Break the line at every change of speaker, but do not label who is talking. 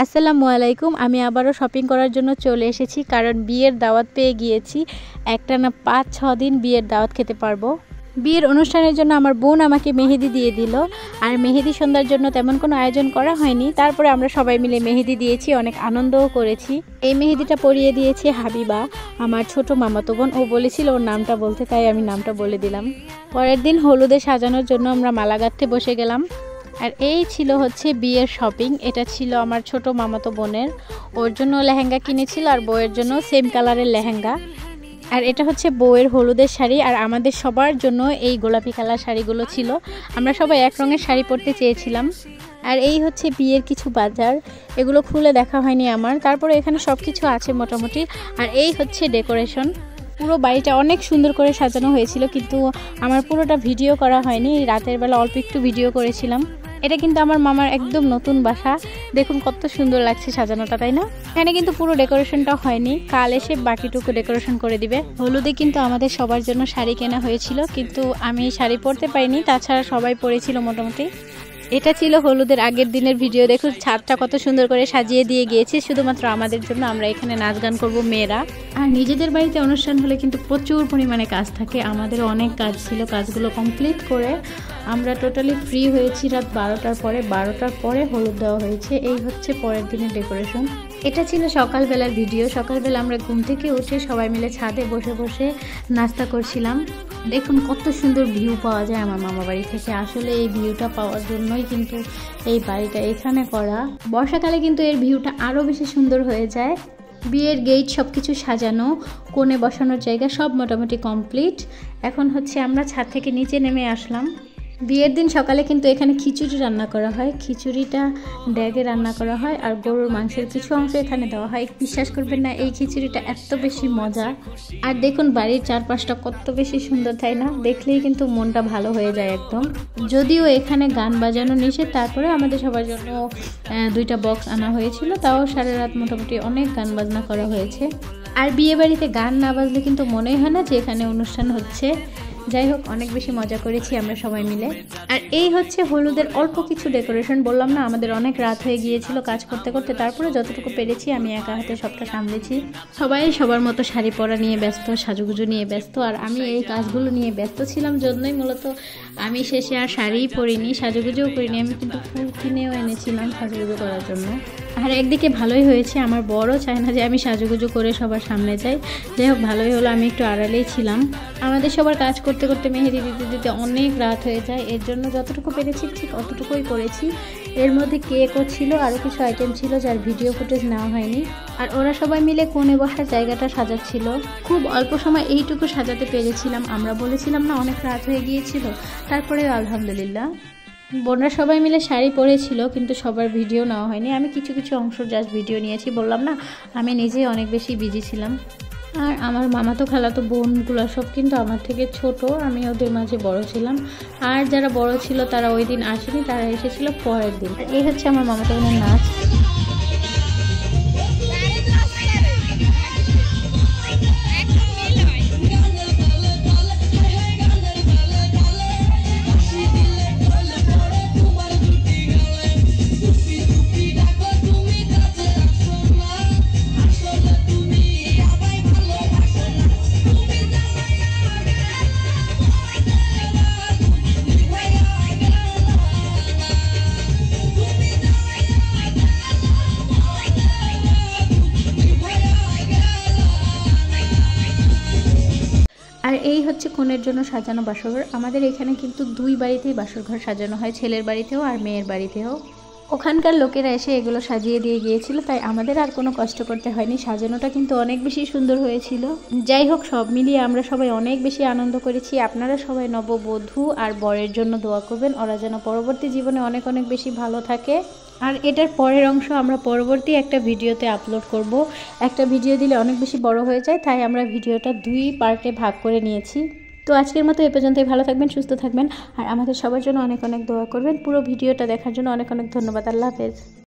আসসালামু আলাইকুম। আমি আবারও শপিং করার জন্য চলে এসেছি, কারণ বিয়ের দাওয়াত পেয়ে গিয়েছি। একটা না 5-6 দিন বিয়ের দাওয়াত খেতে পারবো। বিয়ের অনুষ্ঠানের জন্য আমার বোন আমাকে মেহেদি দিয়ে দিল, আর মেহেদি সন্ধ্যার জন্য তেমন কোনো আয়োজন করা হয়নি। তারপরে আমরা সবাই মিলে মেহেদি দিয়েছি, অনেক আনন্দও করেছি। এই মেহেদিটা পরিয়ে দিয়েছে হাবিবা, আমার ছোট মামাতো বোন। ও বলেছিল ওর নামটা বলতে, তাই আমি নামটা বলে দিলাম। পরের দিন হলুদে সাজানোর জন্য আমরা মালা গাঁথতে বসে গেলাম। আর এই ছিল হচ্ছে বিয়ের শপিং। এটা ছিল আমার ছোট মামাতো বোনের, ওর জন্য লেহেঙ্গা কিনেছিল আর বউয়ের জন্য সেম কালারের লেহেঙ্গা। আর এটা হচ্ছে বউয়ের হলুদের শাড়ি, আর আমাদের সবার জন্য এই গোলাপি কালার শাড়িগুলো ছিল। আমরা সবাই এক রঙের শাড়ি পরতে চেয়েছিলাম। আর এই হচ্ছে বিয়ের কিছু বাজার, এগুলো খুলে দেখা হয়নি আমার। তারপরে এখানে সব কিছু আছে মোটামুটি। আর এই হচ্ছে ডেকোরেশন। পুরো বাড়িটা অনেক সুন্দর করে সাজানো হয়েছিল, কিন্তু আমার পুরোটা ভিডিও করা হয়নি। রাতের বেলা অল্প একটু ভিডিও করেছিলাম। এটা কিন্তু আমার মামার একদম নতুন বাসা। দেখুন কত সুন্দর লাগছে সাজানোটা, তাই না? এখানে কিন্তু পুরো ডেকোরেশনটা হয়নি, কাল এসে বাকিটুকু ডেকোরেশন করে দিবে। হলুদে কিন্তু আমাদের সবার জন্য শাড়ি কেনা হয়েছিল, কিন্তু আমি শাড়ি পরতে পারিনি। তাছাড়া সবাই পরেছিল মোটামুটি। এটা ছিল হলুদের আগের দিনের ভিডিও। দেখুন ছাদটা কত সুন্দর করে সাজিয়ে দিয়ে গিয়েছি শুধুমাত্র আমাদের জন্য। আমরা এখানে নাচ গান করবো মেয়েরা। আর নিজেদের বাড়িতে অনুষ্ঠান হলে কিন্তু প্রচুর পরিমাণে কাজ থাকে। আমাদের অনেক কাজ ছিল, কাজগুলো কমপ্লিট করে আমরা টোটালি ফ্রি হয়েছি রাত 12টার পরে। 12টার পরে হলুদ দেওয়া হয়েছে। এই হচ্ছে পরের দিনের ডেকোরেশন। এটা ছিল সকালবেলার ভিডিও। সকালবেলা আমরা ঘুম থেকে উঠে সবাই মিলে ছাদে বসে বসে নাস্তা করছিলাম। দেখুন কত সুন্দর ভিউ পাওয়া যায় আমার মামা বাড়ি থেকে। আসলে এই ভিউটা পাওয়ার জন্যই কিন্তু এই বাড়িটা এখানে করা। বর্ষাকালে কিন্তু এর ভিউটা আরও বেশি সুন্দর হয়ে যায়। বিয়ের গেট সব কিছু সাজানো, কোণে বসানোর জায়গা সব মোটামুটি কমপ্লিট। এখন হচ্ছে আমরা ছাদ থেকে নিচে নেমে আসলাম। বিয়ের দিন সকালে কিন্তু এখানে খিচুড়ি রান্না করা হয়। খিচুড়িটা ড্যাগে রান্না করা হয়, আর গরুর মাংসের কিছু অংশ এখানে দেওয়া হয়। বিশ্বাস করবেন না, এই খিচুড়িটা এত বেশি মজা। আর দেখুন বাড়ির চারপাশটা কত বেশি সুন্দর, তাই না? দেখলেই কিন্তু মনটা ভালো হয়ে যায় একদম। যদিও এখানে গান বাজানো নিষেধ, তারপরে আমাদের সবার জন্য 2টা বক্স আনা হয়েছিল। তাও সারা রাত মোটামুটি অনেক গান বাজনা করা হয়েছে। আর বিয়ে বাড়িতে গান না বাজলে কিন্তু মনেই হয় না যে এখানে অনুষ্ঠান হচ্ছে। যাই হোক, অনেক বেশি মজা করেছি আমরা সবাই মিলে। আর এই হচ্ছে হলুদের অল্প কিছু ডেকোরেশন। বললাম না আমাদের অনেক রাত হয়ে গিয়েছিল কাজ করতে করতে। তারপরে যতটুকু পেরেছি আমি একা হাতে সবটা সামলেছি। সবাই সবার মতো শাড়ি পরা নিয়ে ব্যস্ত, সাজুগুজু নিয়ে ব্যস্ত। আর আমি এই কাজগুলো নিয়ে ব্যস্ত ছিলাম জন্যই মূলত আমি শেষে আর শাড়িই পরিনি, সাজুগুজুও করিনি। আমি কিন্তু ফুল কিনেও এনেছিলাম সাজুগুজু করার জন্য। আর একদিকে ভালোই হয়েছে, আমার বড়ও চায় না যে আমি সাজুগুজু করে সবার সামনে যাই। যাই হোক, ভালোই হলো, আমি একটু আড়ালেই ছিলাম। আমাদের সবার কাজ করতে করতে মেহেদি দিতে দিতে অনেক রাত হয়ে যায়। এর জন্য যতটুকু পেরেছি ঠিক অতটুকুই করেছি। এর মধ্যে কেকও ছিল, আরও কিছু আইটেম ছিল যার ভিডিও ফুটেজ নেওয়া হয়নি। আর ওরা সবাই মিলে কোণে বসার জায়গাটা সাজাচ্ছিল। খুব অল্প সময় এইটুকু সাজাতে পেরেছিলাম। আমরা বলেছিলাম না অনেক রাত হয়ে গিয়েছিল, তারপরেও আলহামদুলিল্লাহ। বোনরা সবাই মিলে শাড়ি পরেছিল, কিন্তু সবার ভিডিও নেওয়া হয়নি। আমি কিছু কিছু অংশ জাস্ট ভিডিও নিয়েছি। বললাম না আমি নিজেই অনেক বেশি বিজি ছিলাম। আর আমার মামাতো খালাতো বোনগুলো সব কিন্তু আমার থেকে ছোট, আমি ওদের মাঝে বড় ছিলাম। আর যারা বড় ছিল তারা ওই দিন আসেনি, তারা এসেছিল পরের দিন। এই হচ্ছে আমার মামাতো বোনের নাচ। আর এই হচ্ছে কনের জন্য সাজানো বাসরঘর। আমাদের এখানে কিন্তু 2 বাড়িতেই বাসরঘর সাজানো হয়, ছেলের বাড়িতেও আর মেয়ের বাড়িতেও। ওখানকার লোকেরা এসে এগুলো সাজিয়ে দিয়ে গিয়েছিল, তাই আমাদের আর কোনো কষ্ট করতে হয়নি। সাজানোটা কিন্তু অনেক বেশি সুন্দর হয়েছিল। যাই হোক, সব মিলিয়ে আমরা সবাই অনেক বেশি আনন্দ করেছি। আপনারা সবাই নববধূ আর বরের জন্য দোয়া করবেন, ওরা যেন পরবর্তী জীবনে অনেক অনেক বেশি ভালো থাকে। আর এটার পরের অংশ আমরা পরবর্তী একটা ভিডিওতে আপলোড করব। একটা ভিডিও দিলে অনেক বেশি বড় হয়ে যায়, তাই আমরা ভিডিওটা 2 পার্টে ভাগ করে নিয়েছি। তো আজকের মতো এ পর্যন্তই। ভালো থাকবেন, সুস্থ থাকবেন, আর আমাদের সবার জন্য অনেক অনেক দোয়া করবেন। পুরো ভিডিওটা দেখার জন্য অনেক অনেক ধন্যবাদ। আল্লাহ হাফেজ।